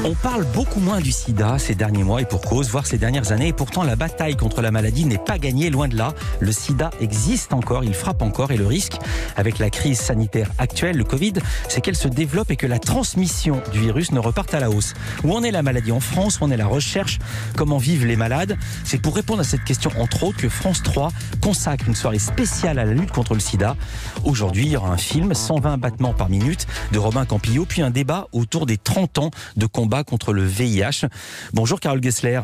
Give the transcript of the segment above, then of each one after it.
On parle beaucoup moins du sida ces derniers mois et pour cause, voire ces dernières années. Et pourtant, la bataille contre la maladie n'est pas gagnée, loin de là. Le sida existe encore, il frappe encore. Et le risque, avec la crise sanitaire actuelle, le Covid, c'est qu'elle se développe et que la transmission du virus ne reparte à la hausse. Où en est la maladie en France? Où en est la recherche? Comment vivent les malades? C'est pour répondre à cette question, entre autres, que France 3 consacre une soirée spéciale à la lutte contre le sida. Aujourd'hui, il y aura un film, 120 battements par minute, de Robin Campillo, puis un débat autour des 30 ans de combat contre le VIH. Bonjour Carole Gessler.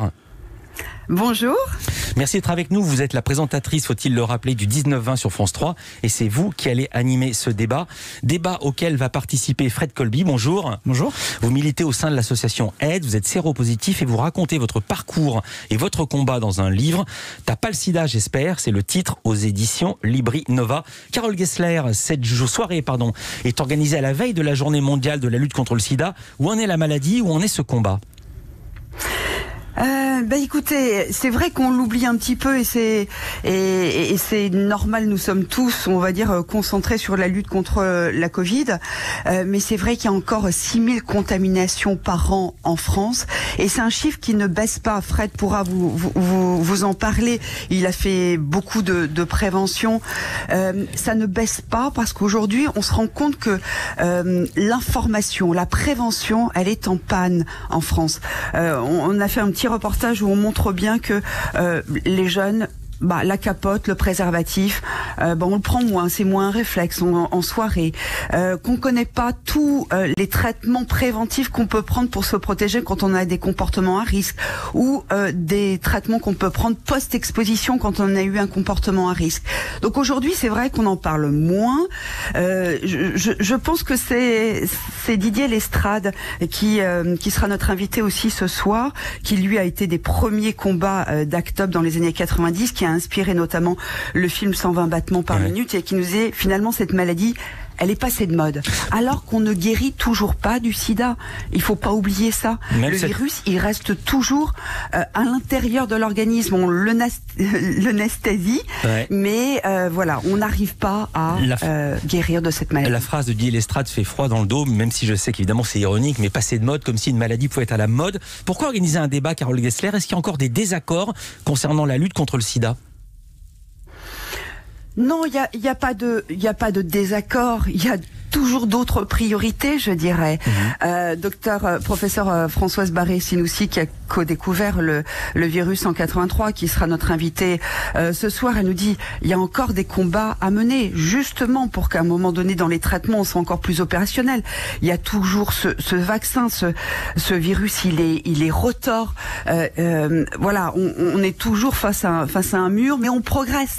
Bonjour. Merci d'être avec nous. Vous êtes la présentatrice, faut-il le rappeler, du 19-20 sur France 3. Et c'est vous qui allez animer ce débat. Débat auquel va participer Fred Colby. Bonjour. Bonjour. Vous militez au sein de l'association AIDS. Vous êtes séropositif et vous racontez votre parcours et votre combat dans un livre. T'as pas le sida, j'espère. C'est le titre aux éditions Libri Nova. Carole Gessler, cette soirée est organisée à la veille de la journée mondiale de la lutte contre le sida. Où en est la maladie? Où en est ce combat? Écoutez, c'est vrai qu'on l'oublie un petit peu et c'est normal. Nous sommes tous, on va dire, concentrés sur la lutte contre la Covid. Mais c'est vrai qu'il y a encore 6000 contaminations par an en France et c'est un chiffre qui ne baisse pas. Fred pourra vous en parler. Il a fait beaucoup de prévention. Ça ne baisse pas parce qu'aujourd'hui, on se rend compte que l'information, la prévention, elle est en panne en France. On a fait un petit reportage où on montre bien que les jeunes, la capote, le préservatif, on le prend moins, c'est moins un réflexe en soirée, qu'on connaît pas tous les traitements préventifs qu'on peut prendre pour se protéger quand on a des comportements à risque ou des traitements qu'on peut prendre post-exposition quand on a eu un comportement à risque. Donc aujourd'hui, c'est vrai qu'on en parle moins. Je pense que c'est Didier Lestrade qui sera notre invité aussi ce soir, qui lui a été des premiers combats d'Act Up dans les années 90, qui a inspiré notamment le film 120 battements par minute et qui nous dit finalement cette maladie, elle est passée de mode. Alors qu'on ne guérit toujours pas du sida. Il faut pas oublier ça. Le virus, il reste toujours à l'intérieur de l'organisme. On l'anesthésie, mais on n'arrive pas à guérir de cette maladie. La phrase de Didier Lestrade fait froid dans le dos, même si je sais qu'évidemment c'est ironique, mais passer de mode comme si une maladie pouvait être à la mode. Pourquoi organiser un débat, Carole Gessler? Est-ce qu'il y a encore des désaccords concernant la lutte contre le sida? Non, il y a pas de désaccord. Il y a toujours d'autres priorités, je dirais. Professeur Françoise Barré-Sinoussi, qui a co-découvert le virus en 83, qui sera notre invité ce soir, elle nous dit il y a encore des combats à mener, justement pour qu'à un moment donné dans les traitements on soit encore plus opérationnel. Il y a toujours ce vaccin, ce virus, il est retors. On est toujours face à un mur, mais on progresse.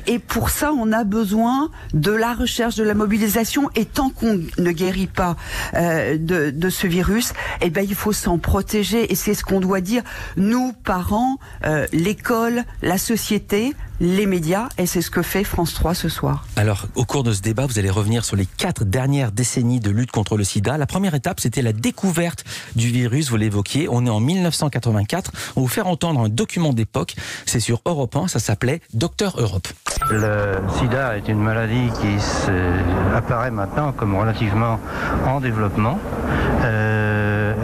Et pour ça, on a besoin de la recherche, de la mobilisation. Et tant qu'on ne guérit pas de ce virus, il faut s'en protéger. Et c'est ce qu'on doit dire, nous, parents, l'école, la société, les médias, et c'est ce que fait France 3 ce soir. Alors, au cours de ce débat, vous allez revenir sur les 4 dernières décennies de lutte contre le sida. La première étape, c'était la découverte du virus, vous l'évoquiez. On est en 1984. On va vous faire entendre un document d'époque. C'est sur Europe 1, ça s'appelait Docteur Europe. Le sida est une maladie qui apparaît maintenant comme relativement en développement.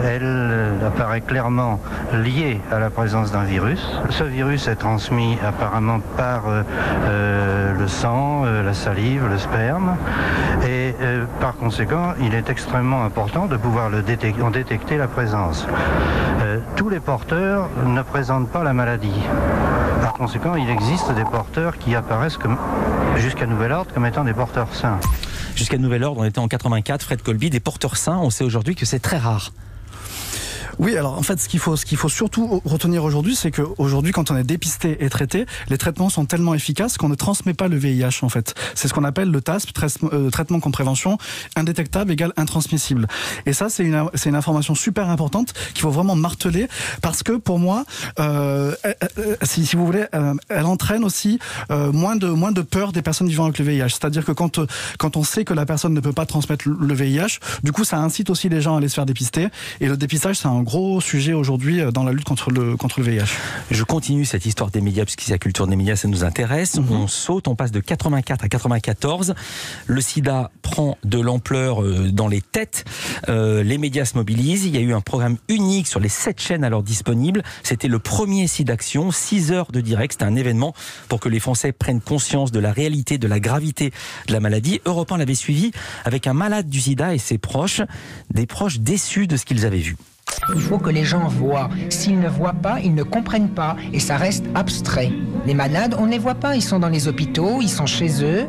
Elle apparaît clairement liée à la présence d'un virus. Ce virus est transmis apparemment par le sang, la salive, le sperme. Et par conséquent, il est extrêmement important de pouvoir en détecter la présence. Tous les porteurs ne présentent pas la maladie. Par conséquent, il existe des porteurs qui apparaissent jusqu'à nouvel ordre comme étant des porteurs sains. Jusqu'à nouvel ordre, on était en 84, Fred Colby, des porteurs sains, on sait aujourd'hui que c'est très rare. Oui, alors en fait, ce qu'il faut surtout retenir aujourd'hui, c'est qu'aujourd'hui, quand on est dépisté et traité, les traitements sont tellement efficaces qu'on ne transmet pas le VIH, en fait. C'est ce qu'on appelle le TASP, traitement comme prévention, indétectable égale intransmissible. Et ça, c'est une information super importante qu'il faut vraiment marteler, parce que pour moi, si vous voulez, elle entraîne aussi moins de peur des personnes vivant avec le VIH. C'est-à-dire que quand on sait que la personne ne peut pas transmettre le VIH, du coup, ça incite aussi les gens à aller se faire dépister. Et le dépistage, c'est un un gros sujet aujourd'hui dans la lutte contre le VIH. Je continue cette histoire des médias, puisque la culture des médias, ça nous intéresse. On saute, on passe de 84 à 94. Le sida prend de l'ampleur dans les têtes. Les médias se mobilisent. Il y a eu un programme unique sur les 7 chaînes alors disponibles. C'était le premier SIDAction, 6 heures de direct. C'était un événement pour que les Français prennent conscience de la réalité, de la gravité de la maladie. Europe 1 l'avait suivi avec un malade du sida et ses proches, des proches déçus de ce qu'ils avaient vu. Il faut que les gens voient. S'ils ne voient pas, ils ne comprennent pas. Et ça reste abstrait. Les malades, on ne les voit pas. Ils sont dans les hôpitaux, ils sont chez eux.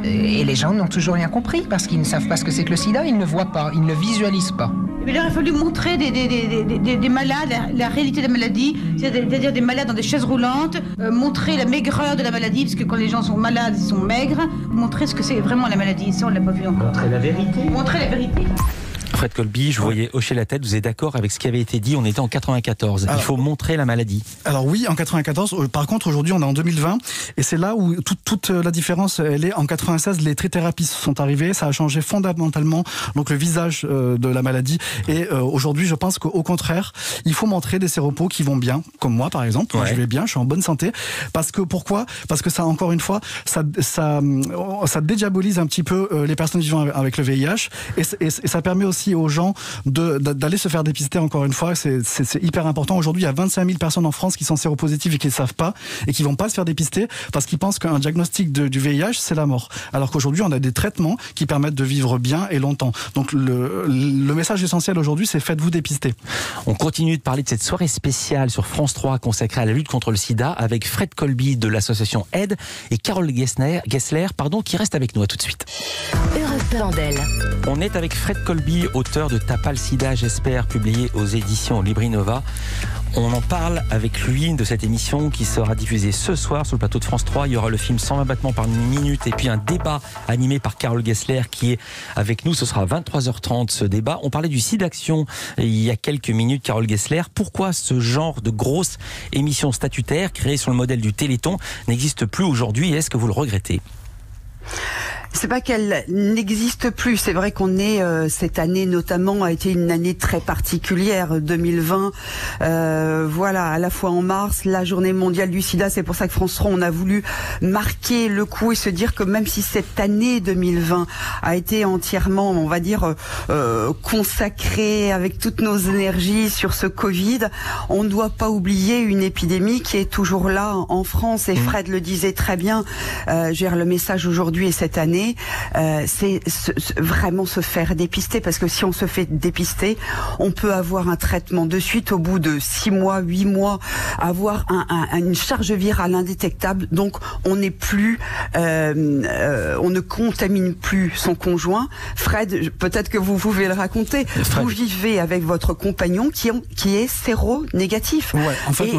Et les gens n'ont toujours rien compris parce qu'ils ne savent pas ce que c'est que le sida. Ils ne voient pas, ils ne le visualisent pas. Il aurait fallu montrer des malades, la réalité de la maladie, c'est-à-dire des malades dans des chaises roulantes, montrer la maigreur de la maladie, parce que quand les gens sont malades, ils sont maigres, montrer ce que c'est vraiment la maladie. Ça, on ne l'a pas vu encore. Montrer la vérité. Montrer la vérité. Fred Colby, je vous voyais hocher la tête, vous êtes d'accord avec ce qui avait été dit, on était en 94. Il faut montrer la maladie. Alors oui, en 94, par contre aujourd'hui on est en 2020, et c'est là où toute la différence, elle est en 96, les trithérapies sont arrivées, ça a changé fondamentalement donc le visage de la maladie, et aujourd'hui je pense qu'au contraire, il faut montrer des séropos qui vont bien, comme moi par exemple, moi je vais bien, je suis en bonne santé, pourquoi ? Parce que ça, encore une fois, ça dédiabolise un petit peu les personnes vivant avec le VIH, et ça permet aussi aux gens d'aller se faire dépister, encore une fois, c'est hyper important. Aujourd'hui, il y a 25 000 personnes en France qui sont séropositives et qui ne savent pas, et qui ne vont pas se faire dépister parce qu'ils pensent qu'un diagnostic du VIH, c'est la mort. Alors qu'aujourd'hui, on a des traitements qui permettent de vivre bien et longtemps. Donc le message essentiel aujourd'hui, c'est faites-vous dépister. On continue de parler de cette soirée spéciale sur France 3 consacrée à la lutte contre le sida avec Fred Colby de l'association AID et Carole Gessler, qui reste avec nous. À tout de suite. On est avec Fred Colby, auteur de T'as pas le sida, j'espère, publié aux éditions Librinova. On en parle avec lui de cette émission qui sera diffusée ce soir sur le plateau de France 3. Il y aura le film 120 battements par minute et puis un débat animé par Carole Gessler qui est avec nous. Ce sera à 23h30 ce débat. On parlait du SIDAction il y a quelques minutes, Carole Gessler. Pourquoi ce genre de grosse émission statutaire créée sur le modèle du Téléthon n'existe plus aujourd'hui et est-ce que vous le regrettez ? C'est pas qu'elle n'existe plus. C'est vrai qu'on est cette année notamment a été une année très particulière, 2020. Voilà, à la fois en mars, la Journée mondiale du SIDA. C'est pour ça que France 3, on a voulu marquer le coup et se dire que même si cette année 2020 a été entièrement, on va dire, consacrée avec toutes nos énergies sur ce Covid, on ne doit pas oublier une épidémie qui est toujours là en France. Et Fred le disait très bien. Le message aujourd'hui et cette année. C'est vraiment se faire dépister, parce que si on se fait dépister, on peut avoir un traitement de suite au bout de 6 mois, 8 mois, avoir une charge virale indétectable, donc on n'est plus, on ne contamine plus son conjoint. Fred, peut-être que vous pouvez le raconter, vous vivez avec votre compagnon qui est séronégatif. Ouais, en fait,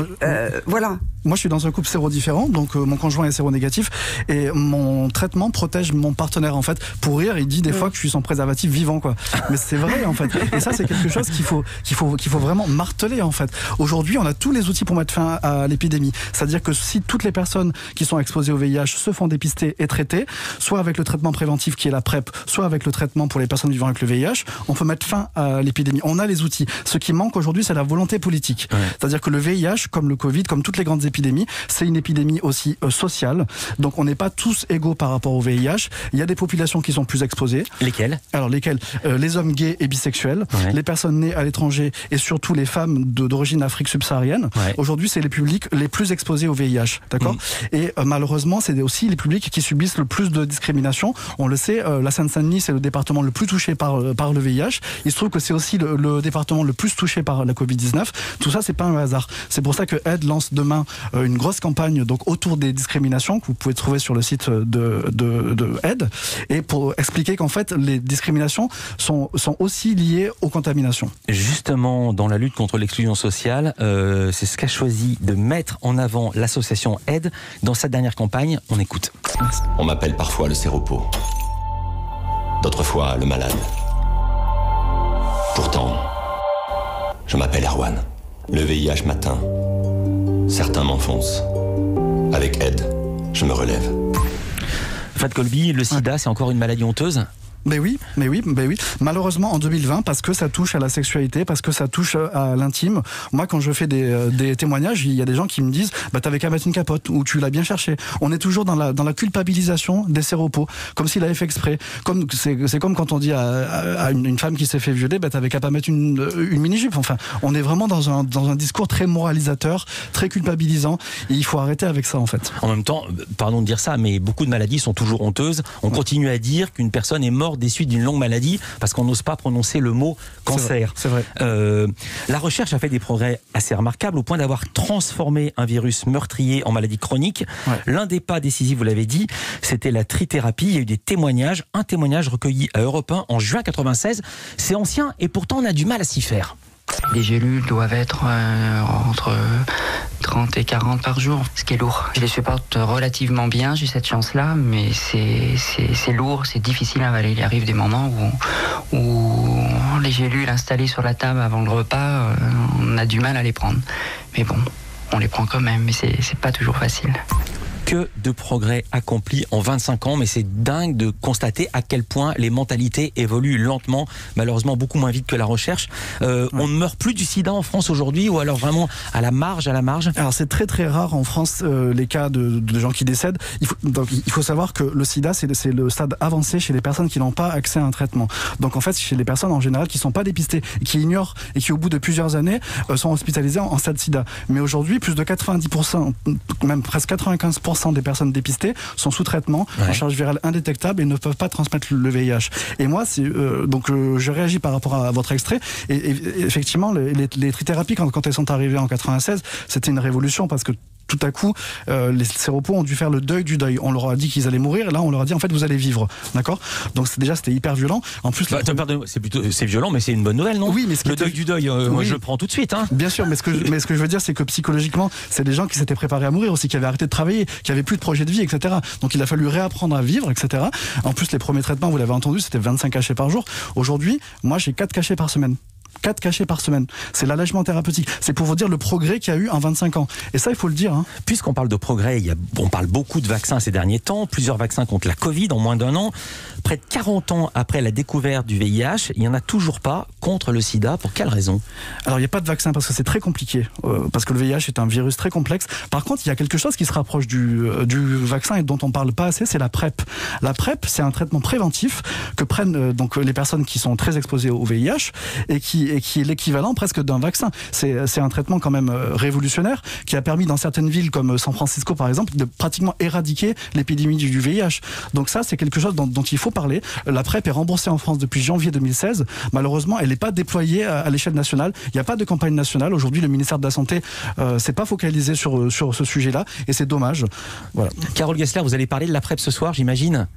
voilà. Moi, je suis dans un couple séro-différent, donc mon conjoint est séronégatif, et mon traitement protège mon partenaire, en fait. Pour rire, il dit des fois que je suis son préservatif vivant, quoi. Mais c'est vrai, en fait. Et ça, c'est quelque chose qu'il faut vraiment marteler, en fait. Aujourd'hui, on a tous les outils pour mettre fin à l'épidémie. C'est-à-dire que si toutes les personnes qui sont exposées au VIH se font dépister et traiter, soit avec le traitement préventif qui est la PrEP, soit avec le traitement pour les personnes vivant avec le VIH, on peut mettre fin à l'épidémie. On a les outils. Ce qui manque aujourd'hui, c'est la volonté politique. Ouais. C'est-à-dire que le VIH, comme le Covid, comme toutes les grandes épidémie, c'est une épidémie aussi sociale. Donc on n'est pas tous égaux par rapport au VIH. Il y a des populations qui sont plus exposées. Lesquelles ? Alors lesquelles ? Les hommes gays et bisexuels, les personnes nées à l'étranger et surtout les femmes d'origine Afrique subsaharienne. Aujourd'hui, c'est les publics les plus exposés au VIH. D'accord ? Et malheureusement, c'est aussi les publics qui subissent le plus de discrimination. On le sait, la Seine-Saint-Denis, c'est le département le plus touché par le VIH. Il se trouve que c'est aussi le département le plus touché par la Covid-19. Tout ça, c'est pas un hasard. C'est pour ça que AID lance demain une grosse campagne donc autour des discriminations que vous pouvez trouver sur le site de AID, et pour expliquer qu'en fait les discriminations sont aussi liées aux contaminations. Justement, dans la lutte contre l'exclusion sociale, c'est ce qu'a choisi de mettre en avant l'association AID dans sa dernière campagne. On écoute. On m'appelle parfois le séropo, d'autres fois le malade. Pourtant, je m'appelle Erwan. Le VIH m'atteint. Certains m'enfoncent. Avec AID, je me relève. Fred Colby, le sida, c'est encore une maladie honteuse ? Mais oui. Malheureusement, en 2020, parce que ça touche à la sexualité, parce que ça touche à l'intime. Moi, quand je fais des témoignages, il y a des gens qui me disent, t'avais qu'à mettre une capote, ou tu l'as bien cherché. On est toujours dans la culpabilisation des séropos, comme s'il avait fait exprès. C'est comme quand on dit à une femme qui s'est fait violer, t'avais qu'à pas mettre une mini-jupe. Enfin, on est vraiment dans un discours très moralisateur, très culpabilisant, et il faut arrêter avec ça, en fait. En même temps, pardon de dire ça, mais beaucoup de maladies sont toujours honteuses. On continue à dire qu'une personne est morte des suites d'une longue maladie parce qu'on n'ose pas prononcer le mot cancer. C'est vrai. La recherche a fait des progrès assez remarquables au point d'avoir transformé un virus meurtrier en maladie chronique. Ouais. L'un des pas décisifs, vous l'avez dit, c'était la trithérapie. Il y a eu des témoignages, un témoignage recueilli à Europe 1 en juin 96. C'est ancien et pourtant on a du mal à s'y faire. Les gélules doivent être entre 30 et 40 par jour, ce qui est lourd. Je les supporte relativement bien, j'ai cette chance-là, mais c'est lourd, c'est difficile à avaler. Il arrive des moments où les gélules installées sur la table avant le repas, on a du mal à les prendre. Mais bon, on les prend quand même, mais c'est pas toujours facile. Que de progrès accomplis en 25 ans, mais c'est dingue de constater à quel point les mentalités évoluent lentement, malheureusement beaucoup moins vite que la recherche. On ne meurt plus du sida en France aujourd'hui, ou alors vraiment à la marge. Alors c'est très très rare en France les cas de gens qui décèdent. Il faut savoir que le sida c'est le stade avancé chez les personnes qui n'ont pas accès à un traitement. Donc en fait chez les personnes en général qui ne sont pas dépistées, qui ignorent et qui au bout de plusieurs années sont hospitalisées en stade sida. Mais aujourd'hui plus de 90%, même presque 95% des personnes dépistées sont sous traitement, en charge virale indétectable et ne peuvent pas transmettre le VIH. Et moi, je réagis par rapport à votre extrait. Et effectivement, les trithérapies, quand elles sont arrivées en 96, c'était une révolution parce que tout à coup, les séropos ont dû faire le deuil du deuil. On leur a dit qu'ils allaient mourir, et là on leur a dit en fait vous allez vivre, d'accord. Donc c'était hyper violent. En plus, c'est violent, mais c'est une bonne nouvelle, non? Oui, mais le deuil du deuil, moi je le prends tout de suite. Hein. Bien sûr, mais ce que je veux dire, c'est que psychologiquement, c'est des gens qui s'étaient préparés à mourir aussi, qui avaient arrêté de travailler, qui avaient plus de projet de vie, etc. Donc il a fallu réapprendre à vivre, etc. En plus, les premiers traitements, vous l'avez entendu, c'était 25 cachets par jour. Aujourd'hui, moi j'ai 4 cachets par semaine. 4 cachets par semaine. C'est l'allègement thérapeutique. C'est pour vous dire le progrès qu'il y a eu en 25 ans. Et ça, il faut le dire. Hein. Puisqu'on parle de progrès, on parle beaucoup de vaccins ces derniers temps, plusieurs vaccins contre la Covid en moins d'1 an. Près de 40 ans après la découverte du VIH, il n'y en a toujours pas contre le sida. Pour quelle raison? Alors, il n'y a pas de vaccin parce que c'est très compliqué. Parce que le VIH est un virus très complexe. Par contre, il y a quelque chose qui se rapproche du vaccin et dont on ne parle pas assez, c'est la PrEP. La PrEP, c'est un traitement préventif que prennent donc les personnes qui sont très exposées au VIH et qui est l'équivalent presque d'un vaccin. C'est un traitement quand même révolutionnaire qui a permis dans certaines villes comme San Francisco par exemple de pratiquement éradiquer l'épidémie du VIH. Donc ça c'est quelque chose dont il faut parler. La PrEP est remboursée en France depuis janvier 2016. Malheureusement elle n'est pas déployée à l'échelle nationale. Il n'y a pas de campagne nationale. Aujourd'hui le ministère de la Santé s'est pas focalisé sur ce sujet-là et c'est dommage. Voilà. Carole Gessler, vous allez parler de la PrEP ce soir, j'imagine?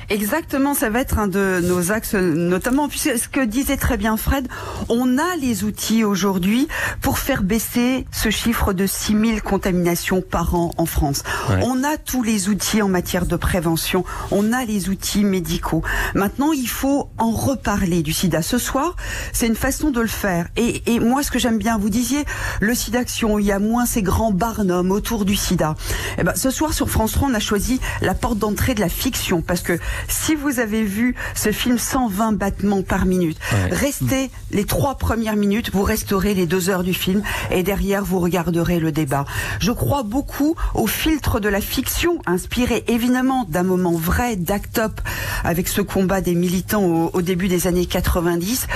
Exactement, ça va être un de nos axes, notamment puisque ce que disait très bien Fred, on a les outils aujourd'hui pour faire baisser ce chiffre de 6000 contaminations par an en France. Ouais. On a tous les outils en matière de prévention, on a les outils médicaux. Maintenant, il faut en reparler du sida. Ce soir, c'est une façon de le faire. Et moi, ce que j'aime bien, vous disiez, le SIDAction, il y a moins ces grands barnums autour du sida. Eh ben, ce soir, sur France 3, on a choisi la porte d'entrée de la fiction, parce que si vous avez vu ce film 120 battements par minute, restez les 3 premières minutes, vous resterez les 2 heures du film et derrière vous regarderez le débat. Je crois beaucoup au filtre de la fiction, inspiré évidemment d'un moment vrai d'Act-Up avec ce combat des militants au début des années 90.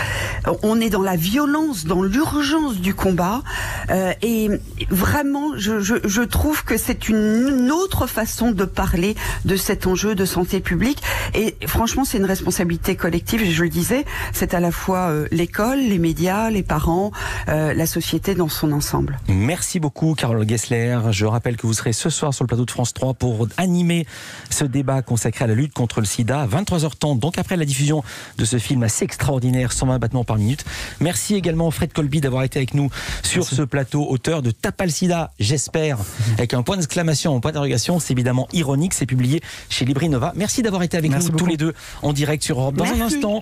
On est dans la violence, dans l'urgence du combat et vraiment je trouve que c'est une autre façon de parler de cet enjeu de santé publique. Et franchement, c'est une responsabilité collective, je le disais, c'est à la fois l'école, les médias, les parents, la société dans son ensemble. Merci beaucoup Carole Gessler. Je rappelle que vous serez ce soir sur le plateau de France 3 pour animer ce débat consacré à la lutte contre le sida à 23h30, donc après la diffusion de ce film assez extraordinaire, 120 battements par minute. Merci également Fred Colby d'avoir été avec nous sur ce plateau, auteur de T'as pas le sida, j'espère, avec un point d'exclamation, un point d'interrogation, c'est évidemment ironique, c'est publié chez Libri Nova. Merci d'avoir été avec nous tous les deux en direct sur Europe. Dans un instant,